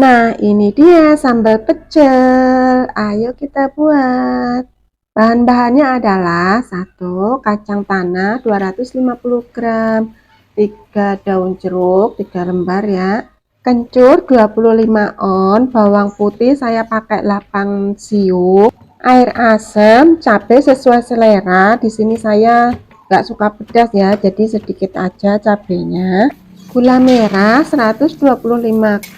Nah, ini dia sambal pecel. Ayo kita buat. Bahan-bahannya adalah 1 kacang tanah 250 gram, 3 daun jeruk 3 lembar ya, kencur 25 on, bawang putih saya pakai 8 siung, air asam, cabai sesuai selera. Di sini saya nggak suka pedas ya, jadi sedikit aja cabenya. Gula merah 125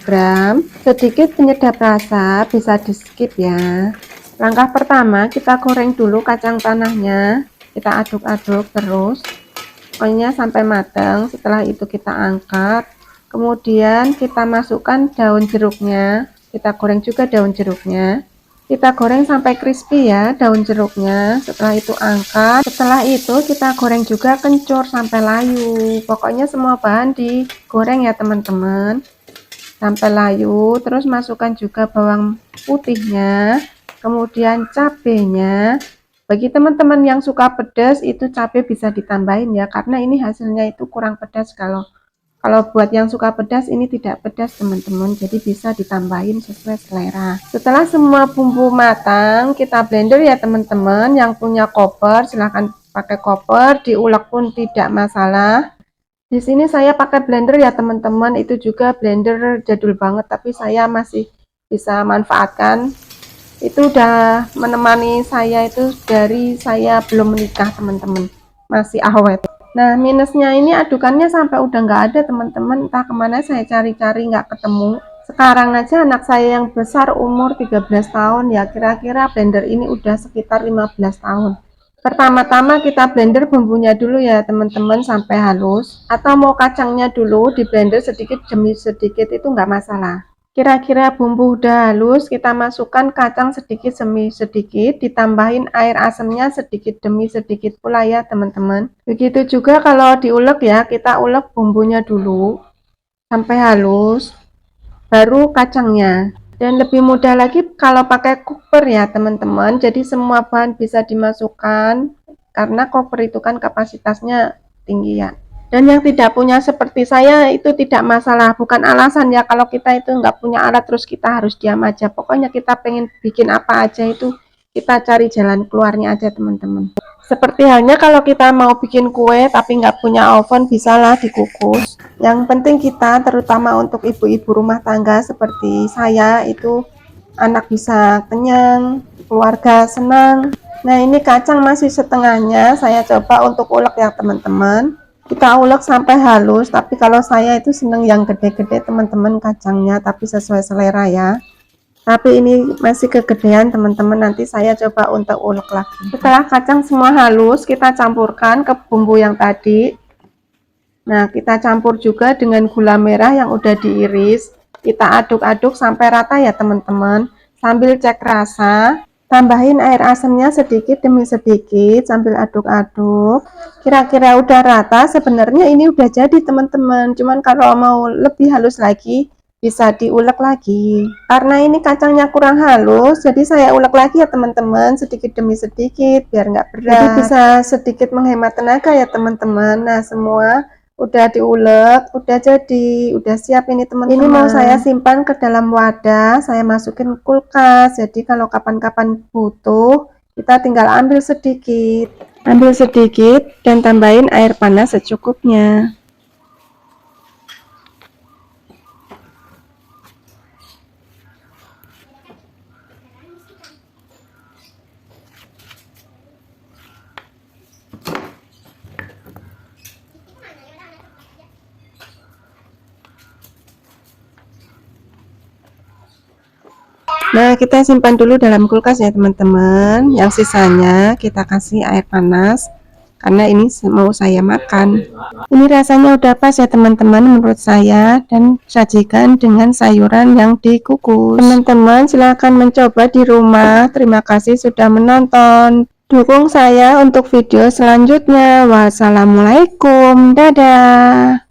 gram, sedikit penyedap rasa, bisa di skip ya. Langkah pertama, kita goreng dulu kacang tanahnya, kita aduk-aduk terus pokoknya sampai matang. Setelah itu kita angkat, kemudian kita masukkan daun jeruknya, kita goreng juga daun jeruknya, kita goreng sampai crispy ya daun jeruknya. Setelah itu angkat, setelah itu kita goreng juga kencur sampai layu. Pokoknya semua bahan digoreng ya teman-teman sampai layu. Terus masukkan juga bawang putihnya, kemudian cabenya. Bagi teman-teman yang suka pedas itu cabai bisa ditambahin ya, karena ini hasilnya itu kurang pedas. Kalau buat yang suka pedas ini tidak pedas teman-teman, jadi bisa ditambahin sesuai selera. Setelah semua bumbu matang, kita blender ya teman-teman. Yang punya koper silahkan pakai koper, diulek pun tidak masalah. Di sini saya pakai blender ya teman-teman, itu juga blender jadul banget tapi saya masih bisa manfaatkan. Itu udah menemani saya itu dari saya belum menikah teman-teman, masih awet. Nah, minusnya ini adukannya sampai udah nggak ada teman-teman, entah kemana saya cari-cari nggak ketemu. Sekarang aja anak saya yang besar umur 13 tahun ya, kira-kira blender ini udah sekitar 15 tahun. Pertama-tama kita blender bumbunya dulu ya teman-teman sampai halus, atau mau kacangnya dulu di blender sedikit demi sedikit itu nggak masalah. Kira-kira bumbu udah halus, kita masukkan kacang sedikit demi sedikit, ditambahin air asamnya sedikit demi sedikit pula ya teman-teman. Begitu juga kalau diulek ya, kita ulek bumbunya dulu sampai halus, baru kacangnya. Dan lebih mudah lagi kalau pakai koper ya teman-teman, jadi semua bahan bisa dimasukkan, karena koper itu kan kapasitasnya tinggi ya. Dan yang tidak punya seperti saya itu tidak masalah, bukan alasan ya kalau kita itu nggak punya alat terus kita harus diam aja. Pokoknya kita pengen bikin apa aja itu kita cari jalan keluarnya aja teman-teman. Seperti halnya kalau kita mau bikin kue tapi nggak punya oven, bisalah dikukus. Yang penting kita terutama untuk ibu-ibu rumah tangga seperti saya itu anak bisa kenyang, keluarga senang. Nah ini kacang masih setengahnya, saya coba untuk ulek ya teman-teman. Kita ulek sampai halus, tapi kalau saya itu seneng yang gede-gede teman-teman kacangnya, tapi sesuai selera ya. Tapi ini masih kegedean teman-teman, nanti saya coba untuk ulek lagi. Setelah kacang semua halus, kita campurkan ke bumbu yang tadi. Nah, kita campur juga dengan gula merah yang udah diiris. Kita aduk-aduk sampai rata ya teman-teman. Sambil cek rasa, tambahin air asamnya sedikit demi sedikit sambil aduk-aduk. Kira-kira udah rata, sebenarnya ini udah jadi teman-teman. Cuman kalau mau lebih halus lagi, bisa diulek lagi. Karena ini kacangnya kurang halus, jadi saya ulek lagi ya teman-teman, sedikit demi sedikit biar nggak berat. Jadi bisa sedikit menghemat tenaga ya teman-teman. Nah, semua udah diulek, udah jadi, udah siap ini teman-teman. Ini mau saya simpan ke dalam wadah, saya masukin kulkas, jadi kalau kapan-kapan butuh kita tinggal ambil sedikit dan tambahin air panas secukupnya. Nah, kita simpan dulu dalam kulkas ya teman-teman. Yang sisanya kita kasih air panas karena ini mau saya makan. Ini rasanya udah pas ya teman-teman menurut saya, dan sajikan dengan sayuran yang dikukus. Teman-teman silahkan mencoba di rumah. Terima kasih sudah menonton. Dukung saya untuk video selanjutnya. Wassalamualaikum, dadah.